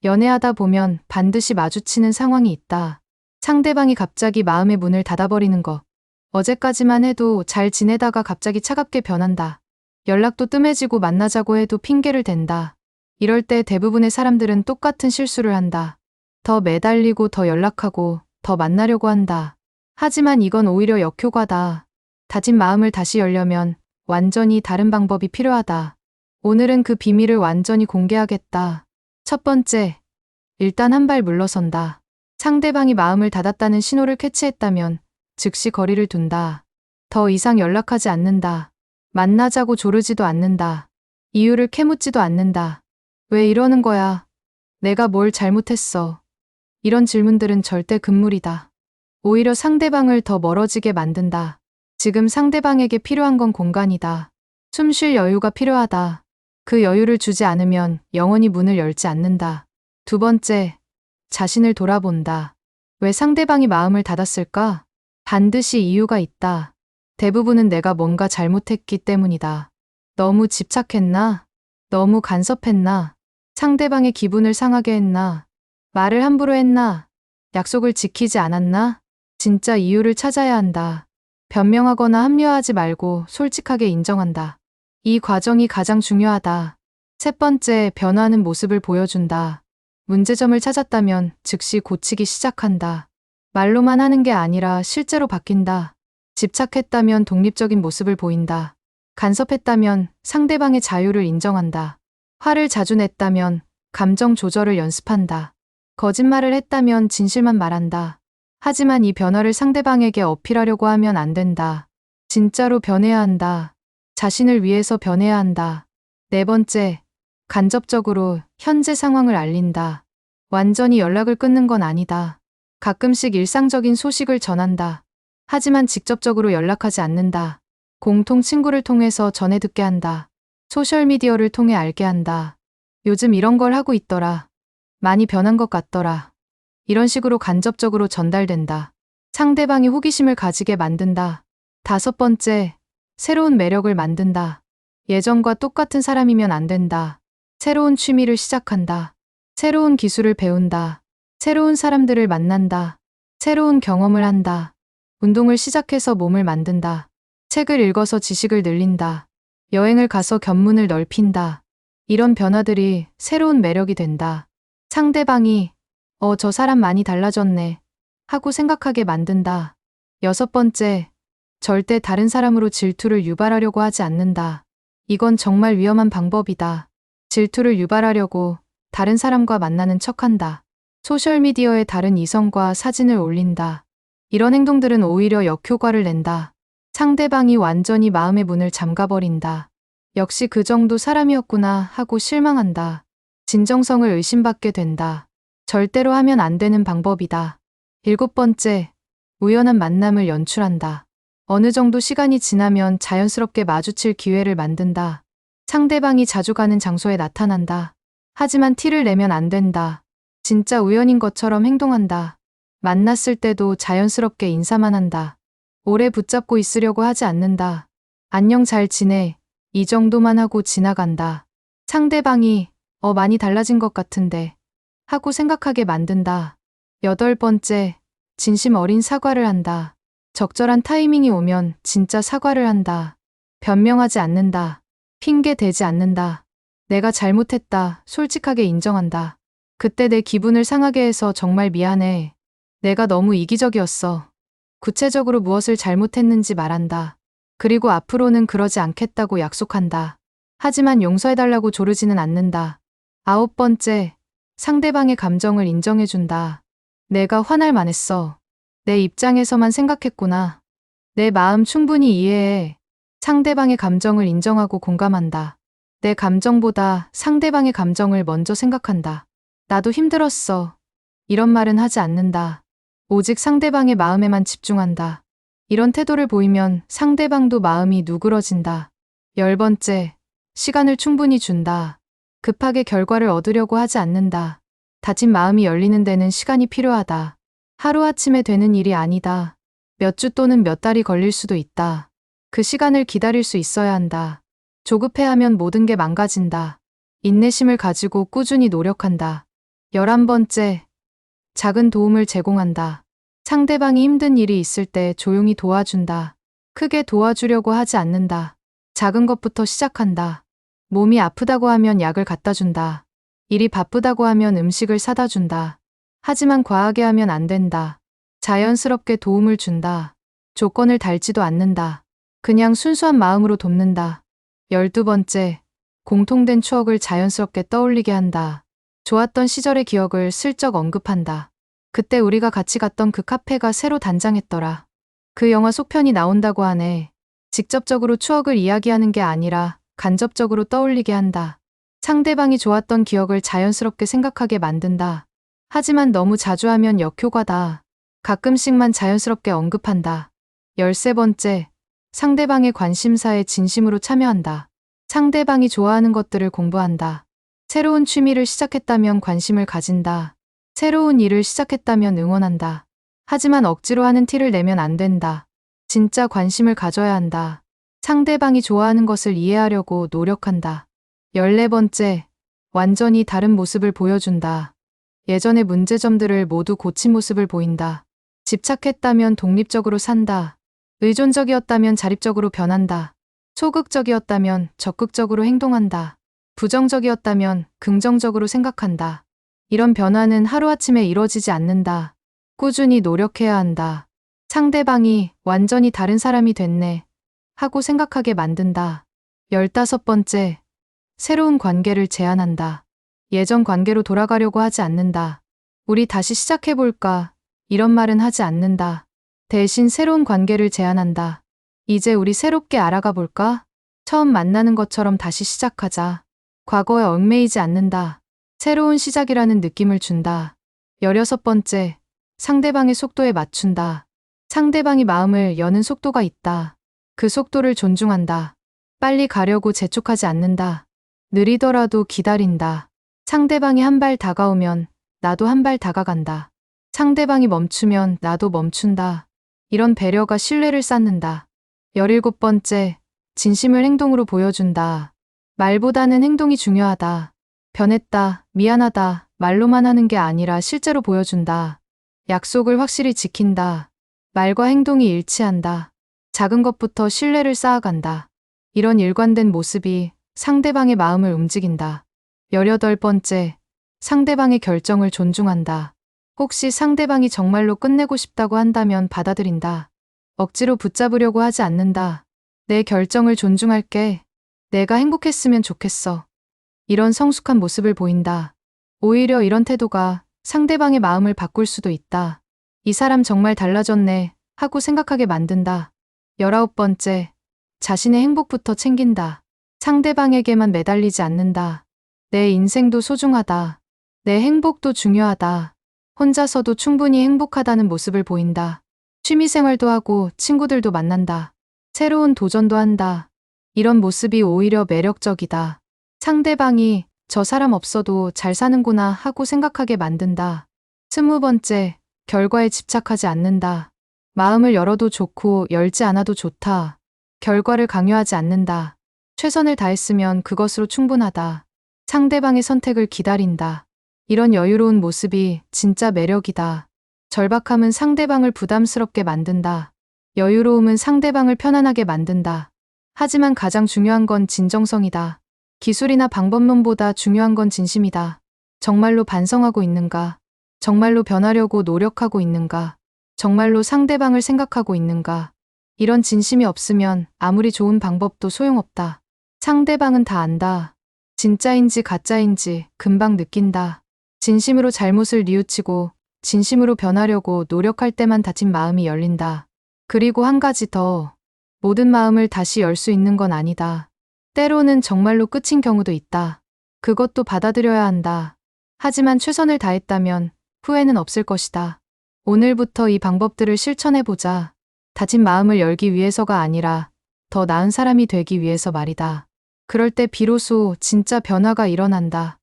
연애하다 보면 반드시 마주치는 상황이 있다. 상대방이 갑자기 마음의 문을 닫아버리는 거. 어제까지만 해도 잘 지내다가 갑자기 차갑게 변한다. 연락도 뜸해지고 만나자고 해도 핑계를 댄다. 이럴 때 대부분의 사람들은 똑같은 실수를 한다. 더 매달리고 더 연락하고 더 만나려고 한다. 하지만 이건 오히려 역효과다. 다진 마음을 다시 열려면 완전히 다른 방법이 필요하다. 오늘은 그 비밀을 완전히 공개하겠다. 첫 번째, 일단 한 발 물러선다. 상대방이 마음을 닫았다는 신호를 캐치했다면 즉시 거리를 둔다. 더 이상 연락하지 않는다. 만나자고 조르지도 않는다. 이유를 캐묻지도 않는다. 왜 이러는 거야? 내가 뭘 잘못했어? 이런 질문들은 절대 금물이다. 오히려 상대방을 더 멀어지게 만든다. 지금 상대방에게 필요한 건 공간이다. 숨 쉴 여유가 필요하다. 그 여유를 주지 않으면 영원히 문을 열지 않는다. 두 번째, 자신을 돌아본다. 왜 상대방이 마음을 닫았을까? 반드시 이유가 있다. 대부분은 내가 뭔가 잘못했기 때문이다. 너무 집착했나? 너무 간섭했나? 상대방의 기분을 상하게 했나? 말을 함부로 했나? 약속을 지키지 않았나? 진짜 이유를 찾아야 한다. 변명하거나 합리화하지 말고 솔직하게 인정한다. 이 과정이 가장 중요하다. 셋 번째, 변화하는 모습을 보여준다. 문제점을 찾았다면 즉시 고치기 시작한다. 말로만 하는 게 아니라 실제로 바뀐다. 집착했다면 독립적인 모습을 보인다. 간섭했다면 상대방의 자유를 인정한다. 화를 자주 냈다면 감정 조절을 연습한다. 거짓말을 했다면 진실만 말한다. 하지만 이 변화를 상대방에게 어필하려고 하면 안 된다. 진짜로 변해야 한다. 자신을 위해서 변해야 한다. 네 번째, 간접적으로 현재 상황을 알린다. 완전히 연락을 끊는 건 아니다. 가끔씩 일상적인 소식을 전한다. 하지만 직접적으로 연락하지 않는다. 공통 친구를 통해서 전해 듣게 한다. 소셜미디어를 통해 알게 한다. 요즘 이런 걸 하고 있더라. 많이 변한 것 같더라. 이런 식으로 간접적으로 전달된다. 상대방이 호기심을 가지게 만든다. 다섯 번째, 새로운 매력을 만든다. 예전과 똑같은 사람이면 안 된다. 새로운 취미를 시작한다. 새로운 기술을 배운다. 새로운 사람들을 만난다. 새로운 경험을 한다. 운동을 시작해서 몸을 만든다. 책을 읽어서 지식을 늘린다. 여행을 가서 견문을 넓힌다. 이런 변화들이 새로운 매력이 된다. 상대방이 저 사람 많이 달라졌네 하고 생각하게 만든다. 여섯 번째, 절대 다른 사람으로 질투를 유발하려고 하지 않는다. 이건 정말 위험한 방법이다. 질투를 유발하려고 다른 사람과 만나는 척한다. 소셜미디어에 다른 이성과 사진을 올린다. 이런 행동들은 오히려 역효과를 낸다. 상대방이 완전히 마음의 문을 잠가버린다. 역시 그 정도 사람이었구나 하고 실망한다. 진정성을 의심받게 된다. 절대로 하면 안 되는 방법이다. 일곱 번째, 우연한 만남을 연출한다. 어느 정도 시간이 지나면 자연스럽게 마주칠 기회를 만든다. 상대방이 자주 가는 장소에 나타난다. 하지만 티를 내면 안 된다. 진짜 우연인 것처럼 행동한다. 만났을 때도 자연스럽게 인사만 한다. 오래 붙잡고 있으려고 하지 않는다. 안녕 잘 지내. 이 정도만 하고 지나간다. 상대방이 많이 달라진 것 같은데 하고 생각하게 만든다. 여덟 번째, 진심 어린 사과를 한다. 적절한 타이밍이 오면 진짜 사과를 한다. 변명하지 않는다. 핑계 대지 않는다. 내가 잘못했다. 솔직하게 인정한다. 그때 내 기분을 상하게 해서 정말 미안해. 내가 너무 이기적이었어. 구체적으로 무엇을 잘못했는지 말한다. 그리고 앞으로는 그러지 않겠다고 약속한다. 하지만 용서해달라고 조르지는 않는다. 아홉 번째, 상대방의 감정을 인정해준다. 내가 화날 만했어. 내 입장에서만 생각했구나. 내 마음 충분히 이해해. 상대방의 감정을 인정하고 공감한다. 내 감정보다 상대방의 감정을 먼저 생각한다. 나도 힘들었어. 이런 말은 하지 않는다. 오직 상대방의 마음에만 집중한다. 이런 태도를 보이면 상대방도 마음이 누그러진다. 열 번째, 시간을 충분히 준다. 급하게 결과를 얻으려고 하지 않는다. 다친 마음이 열리는 데는 시간이 필요하다. 하루아침에 되는 일이 아니다. 몇 주 또는 몇 달이 걸릴 수도 있다. 그 시간을 기다릴 수 있어야 한다. 조급해하면 모든 게 망가진다. 인내심을 가지고 꾸준히 노력한다. 11번째, 작은 도움을 제공한다. 상대방이 힘든 일이 있을 때 조용히 도와준다. 크게 도와주려고 하지 않는다. 작은 것부터 시작한다. 몸이 아프다고 하면 약을 갖다 준다. 일이 바쁘다고 하면 음식을 사다 준다. 하지만 과하게 하면 안 된다. 자연스럽게 도움을 준다. 조건을 달지도 않는다. 그냥 순수한 마음으로 돕는다. 12번째, 공통된 추억을 자연스럽게 떠올리게 한다. 좋았던 시절의 기억을 슬쩍 언급한다. 그때 우리가 같이 갔던 그 카페가 새로 단장했더라. 그 영화 속편이 나온다고 하네. 직접적으로 추억을 이야기하는 게 아니라 간접적으로 떠올리게 한다. 상대방이 좋았던 기억을 자연스럽게 생각하게 만든다. 하지만 너무 자주 하면 역효과다. 가끔씩만 자연스럽게 언급한다. 13번째, 상대방의 관심사에 진심으로 참여한다. 상대방이 좋아하는 것들을 공부한다. 새로운 취미를 시작했다면 관심을 가진다. 새로운 일을 시작했다면 응원한다. 하지만 억지로 하는 티를 내면 안 된다. 진짜 관심을 가져야 한다. 상대방이 좋아하는 것을 이해하려고 노력한다. 14번째, 완전히 다른 모습을 보여준다. 예전의 문제점들을 모두 고친 모습을 보인다. 집착했다면 독립적으로 산다. 의존적이었다면 자립적으로 변한다. 소극적이었다면 적극적으로 행동한다. 부정적이었다면 긍정적으로 생각한다. 이런 변화는 하루아침에 이루어지지 않는다. 꾸준히 노력해야 한다. 상대방이 완전히 다른 사람이 됐네 하고 생각하게 만든다. 15번째, 새로운 관계를 제안한다. 예전 관계로 돌아가려고 하지 않는다. 우리 다시 시작해볼까? 이런 말은 하지 않는다. 대신 새로운 관계를 제안한다. 이제 우리 새롭게 알아가 볼까? 처음 만나는 것처럼 다시 시작하자. 과거에 얽매이지 않는다. 새로운 시작이라는 느낌을 준다. 16번째, 상대방의 속도에 맞춘다. 상대방이 마음을 여는 속도가 있다. 그 속도를 존중한다. 빨리 가려고 재촉하지 않는다. 느리더라도 기다린다. 상대방이 한 발 다가오면 나도 한 발 다가간다. 상대방이 멈추면 나도 멈춘다. 이런 배려가 신뢰를 쌓는다. 17번째, 진심을 행동으로 보여준다. 말보다는 행동이 중요하다. 변했다, 미안하다, 말로만 하는 게 아니라 실제로 보여준다. 약속을 확실히 지킨다. 말과 행동이 일치한다. 작은 것부터 신뢰를 쌓아간다. 이런 일관된 모습이 상대방의 마음을 움직인다. 18번째, 상대방의 결정을 존중한다. 혹시 상대방이 정말로 끝내고 싶다고 한다면 받아들인다. 억지로 붙잡으려고 하지 않는다. 내 결정을 존중할게. 내가 행복했으면 좋겠어. 이런 성숙한 모습을 보인다. 오히려 이런 태도가 상대방의 마음을 바꿀 수도 있다. 이 사람 정말 달라졌네 하고 생각하게 만든다. 19번째, 자신의 행복부터 챙긴다. 상대방에게만 매달리지 않는다. 내 인생도 소중하다. 내 행복도 중요하다. 혼자서도 충분히 행복하다는 모습을 보인다. 취미생활도 하고 친구들도 만난다. 새로운 도전도 한다. 이런 모습이 오히려 매력적이다. 상대방이 저 사람 없어도 잘 사는구나 하고 생각하게 만든다. 20번째, 결과에 집착하지 않는다. 마음을 열어도 좋고 열지 않아도 좋다. 결과를 강요하지 않는다. 최선을 다했으면 그것으로 충분하다. 상대방의 선택을 기다린다. 이런 여유로운 모습이 진짜 매력이다. 절박함은 상대방을 부담스럽게 만든다. 여유로움은 상대방을 편안하게 만든다. 하지만 가장 중요한 건 진정성이다. 기술이나 방법론보다 중요한 건 진심이다. 정말로 반성하고 있는가? 정말로 변하려고 노력하고 있는가? 정말로 상대방을 생각하고 있는가? 이런 진심이 없으면 아무리 좋은 방법도 소용없다. 상대방은 다 안다. 진짜인지 가짜인지 금방 느낀다. 진심으로 잘못을 뉘우치고 진심으로 변하려고 노력할 때만 다친 마음이 열린다. 그리고 한 가지 더. 모든 마음을 다시 열 수 있는 건 아니다. 때로는 정말로 끝인 경우도 있다. 그것도 받아들여야 한다. 하지만 최선을 다했다면 후회는 없을 것이다. 오늘부터 이 방법들을 실천해보자. 다친 마음을 열기 위해서가 아니라 더 나은 사람이 되기 위해서 말이다. 그럴 때 비로소 진짜 변화가 일어난다.